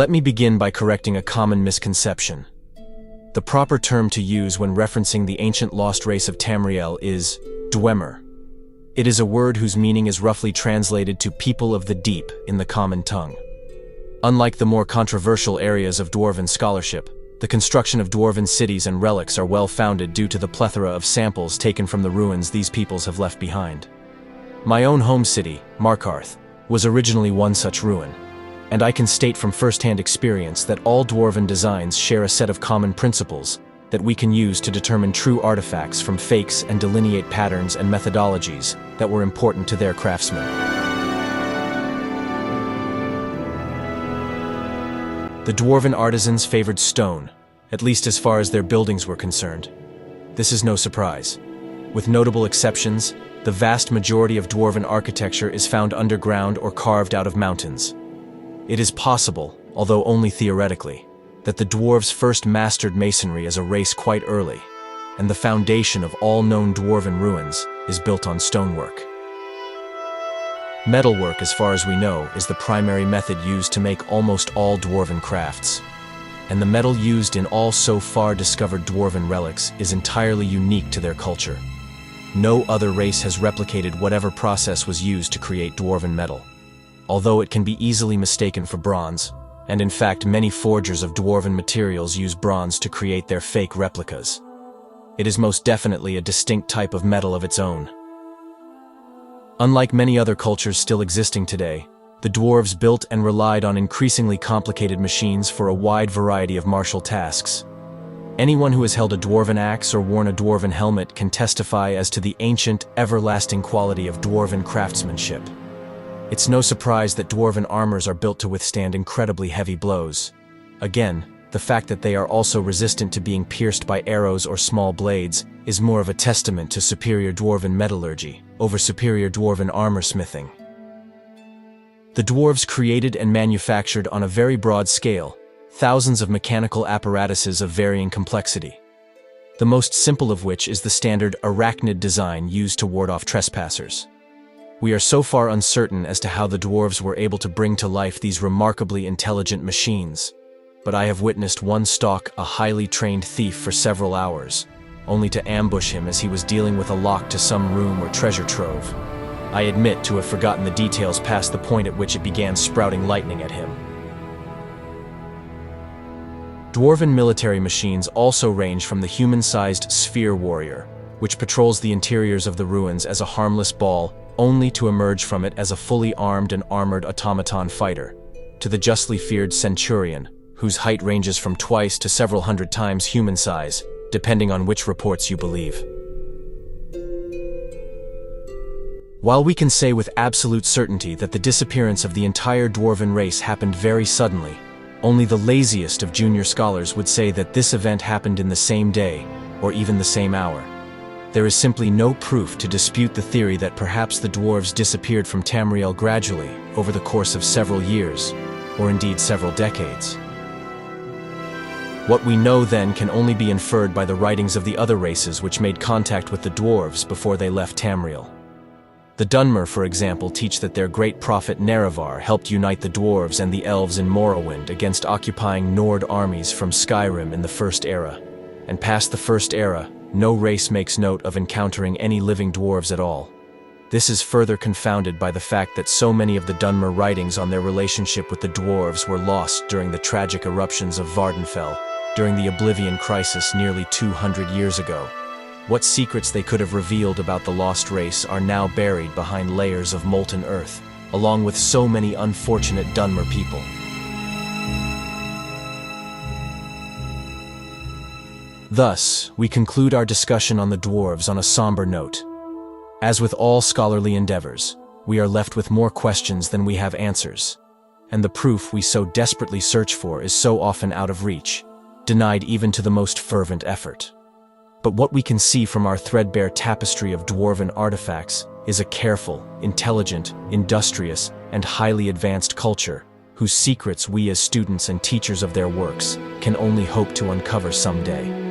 Let me begin by correcting a common misconception. The proper term to use when referencing the ancient lost race of Tamriel is Dwemer. It is a word whose meaning is roughly translated to people of the deep in the common tongue. Unlike the more controversial areas of dwarven scholarship, the construction of dwarven cities and relics are well-founded due to the plethora of samples taken from the ruins these peoples have left behind. My own home city, Markarth, was originally one such ruin, and I can state from first-hand experience that all dwarven designs share a set of common principles that we can use to determine true artifacts from fakes and delineate patterns and methodologies that were important to their craftsmen. The dwarven artisans favored stone, at least as far as their buildings were concerned. This is no surprise. With notable exceptions, the vast majority of dwarven architecture is found underground or carved out of mountains. It is possible, although only theoretically, that the dwarves first mastered masonry as a race quite early, and the foundation of all known dwarven ruins is built on stonework. Metalwork, as far as we know, is the primary method used to make almost all dwarven crafts, and the metal used in all so far discovered dwarven relics is entirely unique to their culture. No other race has replicated whatever process was used to create dwarven metal, although it can be easily mistaken for bronze, and in fact many forgers of dwarven materials use bronze to create their fake replicas. It is most definitely a distinct type of metal of its own. Unlike many other cultures still existing today, the dwarves built and relied on increasingly complicated machines for a wide variety of martial tasks. Anyone who has held a dwarven axe or worn a dwarven helmet can testify as to the ancient, everlasting quality of dwarven craftsmanship. It's no surprise that dwarven armors are built to withstand incredibly heavy blows. Again, the fact that they are also resistant to being pierced by arrows or small blades is more of a testament to superior dwarven metallurgy over superior dwarven armor smithing. The dwarves created and manufactured on a very broad scale thousands of mechanical apparatuses of varying complexity, the most simple of which is the standard arachnid design used to ward off trespassers. We are so far uncertain as to how the dwarves were able to bring to life these remarkably intelligent machines, but I have witnessed one stalk a highly trained thief for several hours, only to ambush him as he was dealing with a lock to some room or treasure trove. I admit to have forgotten the details past the point at which it began sprouting lightning at him. Dwarven military machines also range from the human-sized sphere warrior, which patrols the interiors of the ruins as a harmless ball, only to emerge from it as a fully armed and armored automaton fighter, to the justly feared centurion, whose height ranges from twice to several hundred times human size, depending on which reports you believe. While we can say with absolute certainty that the disappearance of the entire dwarven race happened very suddenly, only the laziest of junior scholars would say that this event happened in the same day, or even the same hour. There is simply no proof to dispute the theory that perhaps the dwarves disappeared from Tamriel gradually, over the course of several years, or indeed several decades. What we know then can only be inferred by the writings of the other races which made contact with the dwarves before they left Tamriel. The Dwemer, for example, teach that their great prophet Nerevar helped unite the dwarves and the elves in Morrowind against occupying Nord armies from Skyrim in the First Era, and past the First Era, no race makes note of encountering any living dwarves at all. This is further confounded by the fact that so many of the Dwemer writings on their relationship with the dwarves were lost during the tragic eruptions of Vvardenfell, during the Oblivion Crisis nearly 200 years ago. What secrets they could have revealed about the lost race are now buried behind layers of molten earth, along with so many unfortunate Dwemer people. Thus, we conclude our discussion on the dwarves on a somber note. As with all scholarly endeavors, we are left with more questions than we have answers, and the proof we so desperately search for is so often out of reach, denied even to the most fervent effort. But what we can see from our threadbare tapestry of dwarven artifacts is a careful, intelligent, industrious, and highly advanced culture, whose secrets we as students and teachers of their works can only hope to uncover someday.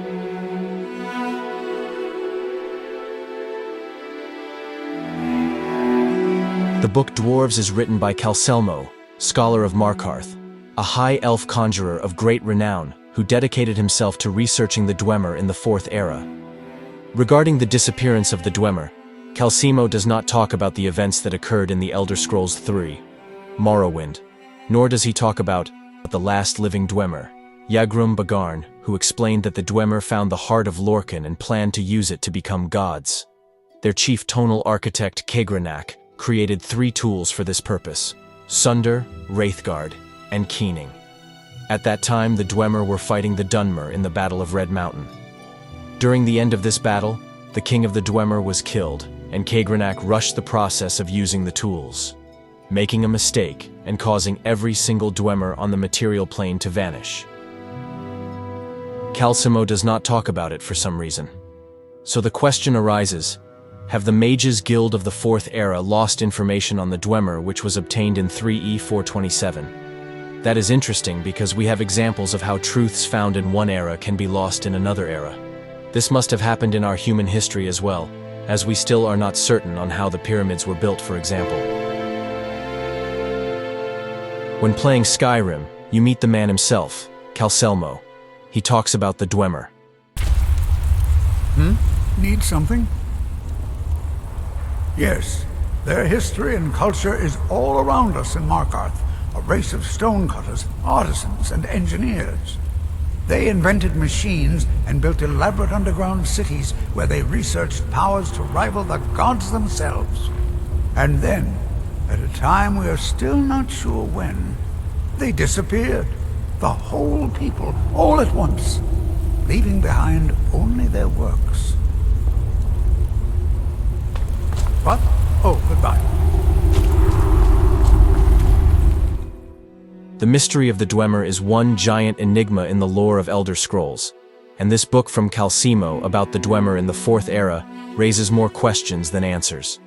The book Dwarves is written by Calcemo, scholar of Markarth. a high elf conjurer of great renown who dedicated himself to researching the Dwemer in the Fourth Era. Regarding the disappearance of the Dwemer, Calcemo does not talk about the events that occurred in the Elder Scrolls III, Morrowind, nor does he talk about the last living Dwemer, Yagrum Bagarn, who explained that the Dwemer found the heart of Lorcan and planned to use it to become gods. Their chief tonal architect Kagranak created 3 tools for this purpose: Sunder, Wraithguard, and Keening. At that time, the Dwemer were fighting the Dunmer in the Battle of Red Mountain. During the end of this battle, the king of the Dwemer was killed, and Kagranak rushed the process of using the tools, making a mistake and causing every single Dwemer on the material plane to vanish. Calcemo does not talk about it for some reason. So the question arises, have the Mages Guild of the Fourth Era lost information on the Dwemer which was obtained in 3E427? That is interesting because we have examples of how truths found in one era can be lost in another era. This must have happened in our human history as well, as we still are not certain on how the pyramids were built, for example. When playing Skyrim, you meet the man himself, Calcemo. He talks about the Dwemer. Need something? Yes, their history and culture is all around us in Markarth, a race of stonecutters, artisans, and engineers. They invented machines and built elaborate underground cities where they researched powers to rival the gods themselves. And then, at a time we are still not sure when, they disappeared. The whole people, all at once, leaving behind only their works. What? Oh, goodbye. The mystery of the Dwemer is one giant enigma in the lore of Elder Scrolls, and this book from Calcemo about the Dwemer in the Fourth Era raises more questions than answers.